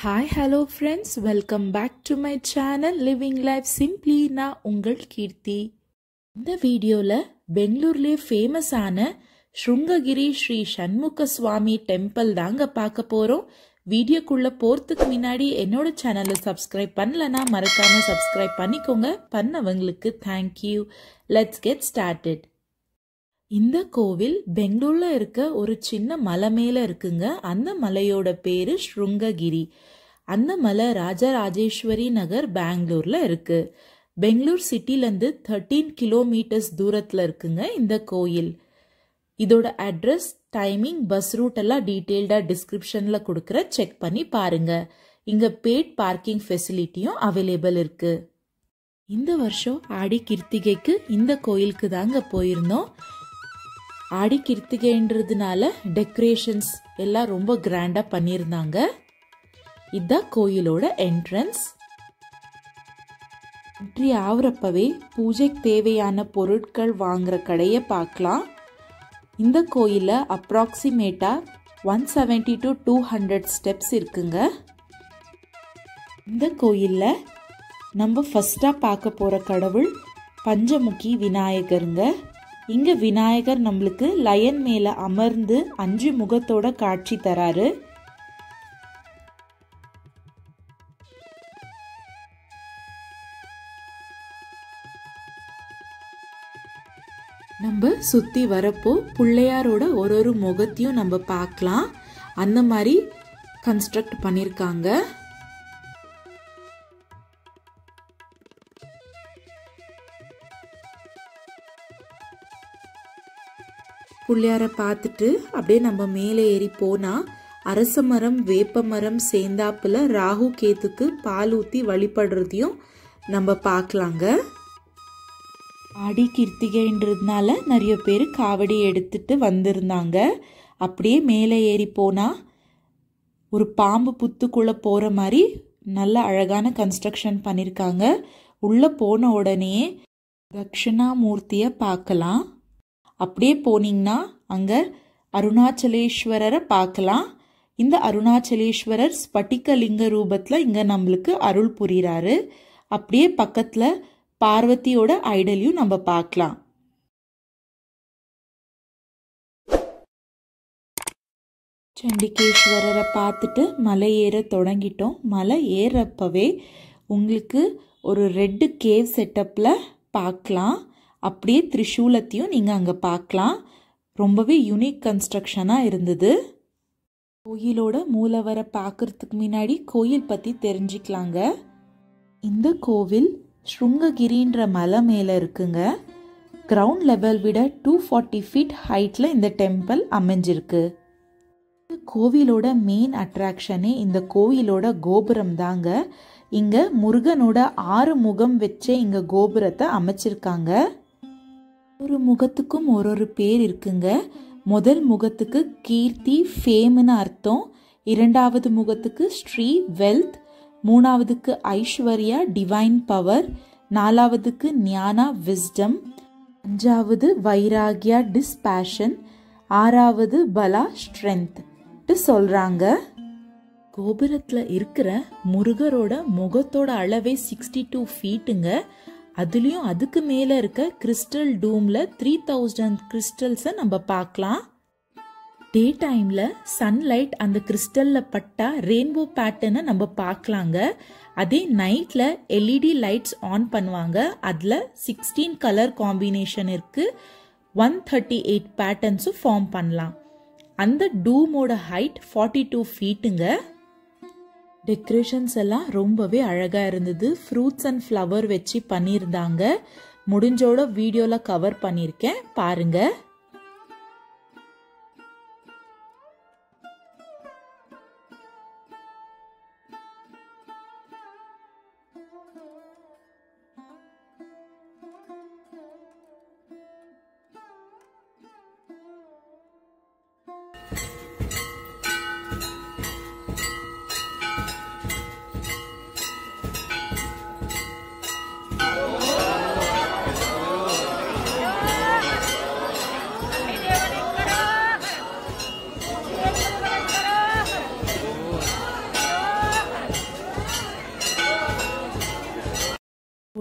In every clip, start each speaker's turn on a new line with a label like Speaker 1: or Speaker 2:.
Speaker 1: Hi, hello friends. Welcome back to my channel Living Life Simply. நான் உங்கள் கீர்த்தி. இந்த வீடியோல பெங்களூர்லயே ஃபேமஸ் ஆன ஸ்ருங்ககிரி ஸ்ரீ சண்முக சுவாமி டெம்பிள் தாங்க பார்க்க போறோம். வீடியோக்குள்ள போறதுக்கு முன்னாடி என்னோட சேனலை சப்ஸ்கிரைப் பண்ணலனா மறக்காம சப்ஸ்கிரைப் பண்ணிக்கோங்க. பண்ணவங்களுக்கு thank you. Let's get started. இந்த கோவில் பெங்களூர்ல இருக்க ஒரு சின்ன மலை மேல இருக்குங்க. அந்த மலையோட பேரு ஸ்ருங்ககிரி. அந்த மலை ராஜராஜேஸ்வரி நகர் பெங்களூர்ல இருக்கு. பெங்களூர் சிட்டில இருந்து 13 கிலோமீட்டர்ஸ் தூரத்துல இருக்குங்க இந்த கோயில். இதோட அட்ரஸ், டைமிங், பஸ் ரூட் எல்லாம் டீடைல்டா டிஸ்கிரிப்ஷன்ல கொடுக்கற, செக் பண்ணி பாருங்க. இங்க பெய்ட் பார்க்கிங் ஃபெசிலிட்டியும் அவைலபிள் இருக்கு. இந்த வருஷம் ஆடி கிருத்திகைக்கு இந்த கோயிலுக்கு தாங்க போயிருந்தோம். ஆடி கிருத்திகைன்றதுனால டெக்கரேஷன்ஸ் எல்லாம் ரொம்ப கிராண்டா பண்ணியிருந்தாங்க. இதுதான் கோயிலோட என்ட்ரன்ஸ். என்ட்ரி ஆகுறப்பவே பூஜைக்கு தேவையான பொருட்கள் வாங்குற கடையை பார்க்கலாம். இந்த கோயில அப்ராக்சிமேட்டா 170 to 200 ஸ்டெப்ஸ் இருக்குங்க. இந்த கோயில்ல நம்ம ஃபர்ஸ்டா பார்க்க போற கடவுள் பஞ்சமுகி விநாயகருங்க. இங்க விநாயகர் நம்மளுக்கு லயன் மேல அமர்ந்து 5 முகத்தோட காட்சி தராரு. நம்ம சுத்தி வரப்போ பிள்ளையாரோட ஒரு முகத்தையும் நம்ம பார்க்கலாம். அந்த மாதிரி கன்ஸ்ட்ரக்ட் பண்ணிருக்காங்க. புள்ளியார பார்த்துட்டு அப்படியே நம்ம மேலே ஏறி போனா அரச மரம், வேப்ப மரம் சேர்ந்தாப்புல ராகு கேத்துக்கு பால் ஊத்தி வழிபடுறதையும் நம்ம பார்க்கலாங்க. ஆடி கிருத்திகைன்றதுனால நிறைய பேர் காவடி எடுத்துட்டு வந்திருந்தாங்க. அப்படியே மேலே ஏறி போனா ஒரு பாம்பு புத்துக்குள்ள போற மாதிரி நல்ல அழகான கன்ஸ்ட்ரக்ஷன் பண்ணிருக்காங்க. உள்ள போன உடனே தட்சிணாமூர்த்திய பார்க்கலாம். அப்படியே போனீங்கன்னா அங்க அருணாச்சலேஸ்வரரை பார்க்கலாம். இந்த அருணாச்சலேஸ்வரர் ஸ்பட்டிகலிங்க ரூபத்துல இங்க நம்மளுக்கு அருள் புரிறாரு. அப்படியே பக்கத்துல பார்வதியோட ஐடலையும் நம்ம பார்க்கலாம். சண்டிகேஸ்வரரை பார்த்துட்டு மலை ஏற தொடங்கிட்டோம். மலை ஏறப்பவே உங்களுக்கு ஒரு ரெட் கேவ் செட்டப்ல பார்க்கலாம். அப்படியே திரிசூலத்தையும் நீங்க அங்க பார்க்கலாம். ரொம்பவே யூனிக் கன்ஸ்ட்ரக்ஷனா இருந்தது. கோயிலோட மூலவரை பார்க்கறதுக்கு முன்னாடி கோயில் பத்தி தெரிஞ்சுக்கலாங்க. இந்த கோவில் ஸ்ருங்ககிரின்ற மலை மேல இருக்குங்க. கிரவுண்ட் லெவல் விட 240 ஃபீட் ஹைட்ல இந்த டெம்பிள் அமைஞ்சிருக்கு. கோவிலோட மெயின் அட்ராக்ஷனே இந்த கோவிலோட கோபுரம் தாங்க. இங்க முருகனோட 6 முகம் வச்சே இங்க கோபுரத்தை அமைச்சிருக்காங்க. ஒரு முகத்துக்கும் ஒரு பேர் இருக்குங்க. முதல் முகத்துக்கு கீர்த்தி, ஃபேம்னு அர்த்தம். இரண்டாவது முகத்துக்கு ஸ்ரீ, வெல்த். மூணாவதுக்கு ஐஸ்வர்யா, டிவைன் பவர். நாலாவதுக்கு ஞானா, விஸ்டம். அஞ்சாவது வைராகியா, டிஸ்பேஷன். ஆறாவது பலா, ஸ்ட்ரென்த் சொல்றாங்க. கோபுரத்துல இருக்கிற முருகரோட முகத்தோட அளவே 62 ஃபீட்டுங்க. அதுலயும் அதுக்கு மேல இருக்க கிறிஸ்டல் டூம்ல 3000 கிறிஸ்டல்ஸை நம்ம பார்க்கலாம். டே டைம்ல சன்லைட் அந்த கிறிஸ்டல்ல பட்டா ரெயின்போ பேட்டர்னை நம்ம பார்க்கலாங்க. அதே நைட்ல LED லைட்ஸ் ஆன் பண்ணுவாங்க. அதுல 16 கலர் காம்பினேஷன் இருக்கு. 138 பேட்டர்ன்ஸும் ஃபார்ம் பண்ணலாம். அந்த டூமோட ஹைட் 42 ஃபீட்டுங்க. டெக்கரேஷன்ஸ் எல்லாம் ரொம்பவே அழகா இருந்தது. ஃப்ரூட்ஸ் அண்ட் ஃப்ளவர் வச்சு பண்ணியிருந்தாங்க. முடிஞ்சோட வீடியோல கவர் பண்ணியிருக்கேன், பாருங்க.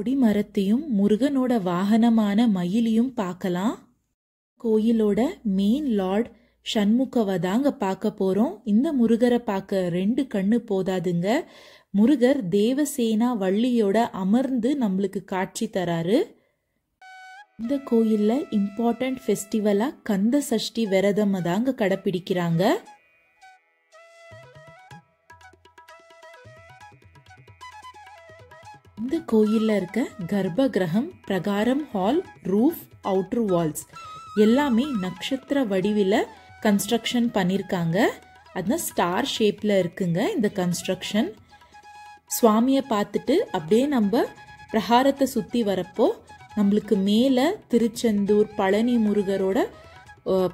Speaker 1: கொடி மரத்தையும் முருகனோட வாகனமான மயிலையும் பார்க்கலாம். கோயிலோட மெயின் லார்ட் சண்முகவை தாங்க பார்க்க போறோம். இந்த முருகரை பார்க்க 2 கண்ணு போதாதுங்க. முருகர் தேவசேனா வள்ளியோட அமர்ந்து நம்மளுக்கு காட்சி தராரு. இந்த கோயில்ல இம்பார்ட்டன்ட் ஃபெஸ்டிவலா கந்த சஷ்டி விரதம் தாங்க கடைபிடிக்கிறாங்க. இந்த கோயில்ல இருக்க கர்ப்ப கிரகம், பிரகாரம் ஹால், ரூஃப், அவுட்டர் வால்ஸ் எல்லாமே நட்சத்திர வடிவில கன்ஸ்ட்ரக்ஷன் பண்ணியிருக்காங்க. அதுதான் ஸ்டார் ஷேப்ல இருக்குங்க இந்த கன்ஸ்ட்ரக்ஷன். சுவாமியை பார்த்துட்டு அப்படியே நம்ம பிரகாரத்தை சுற்றி வரப்போ நம்மளுக்கு மேலே திருச்செந்தூர் பழனி முருகரோட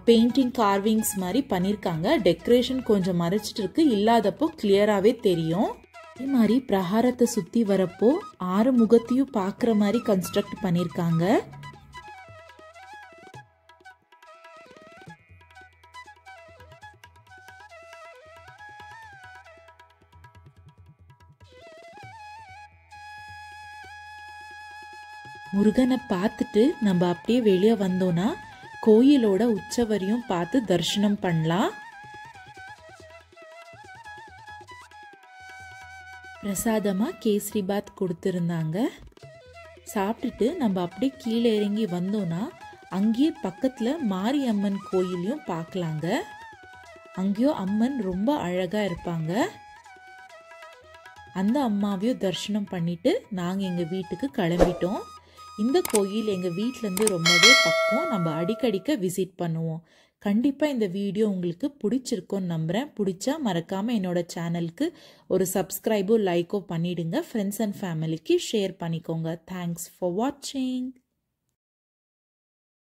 Speaker 1: பெயிண்டிங் கார்விங்ஸ் மாதிரி பண்ணியிருக்காங்க. டெக்கரேஷன் கொஞ்சம் மறைச்சிட்டு இருக்கு, இல்லாதப்போ கிளியராகவே தெரியும். அதே மாதிரி பிரகாரத்தை சுற்றி வரப்போ 6 முகத்தையும் பார்க்குற மாதிரி கன்ஸ்ட்ரக்ட் பண்ணியிருக்காங்க. முருகனை பார்த்துட்டு நம்ம அப்படியே வெளியே வந்தோம்னா கோயிலோட உற்சவரையும் பார்த்து தரிசனம் பண்ணலாம். பிரசாதமா கேசரி பாத் கொடுத்துருந்தாங்க. சாப்பிட்டுட்டு நம்ம அப்படியே கீழே இறங்கி வந்தோம்னா அங்கேயே பக்கத்துல மாரியம்மன் கோயிலையும் பார்க்கலாங்க. அங்கேயும் அம்மன் ரொம்ப அழகா இருப்பாங்க. அந்த அம்மாவையும் தரிசனம் பண்ணிட்டு நாங்கள் எங்கள் வீட்டுக்கு கிளம்பிட்டோம். இந்த கோயில் எங்கள் வீட்டிலேருந்து ரொம்பவே பக்கம். நம்ம அடிக்கடிக்க விசிட் பண்ணுவோம். கண்டிப்பாக இந்த வீடியோ உங்களுக்கு பிடிச்சிருக்கோன்னு நம்புகிறேன். பிடிச்சா மறக்காமல் என்னோட சேனலுக்கு ஒரு சப்ஸ்கிரைபோ லைக்கோ பண்ணிவிடுங்க. ஃப்ரெண்ட்ஸ் அண்ட் ஃபேமிலிக்கு ஷேர் பண்ணிக்கோங்க. தேங்க்ஸ் ஃபார் வாட்சிங்.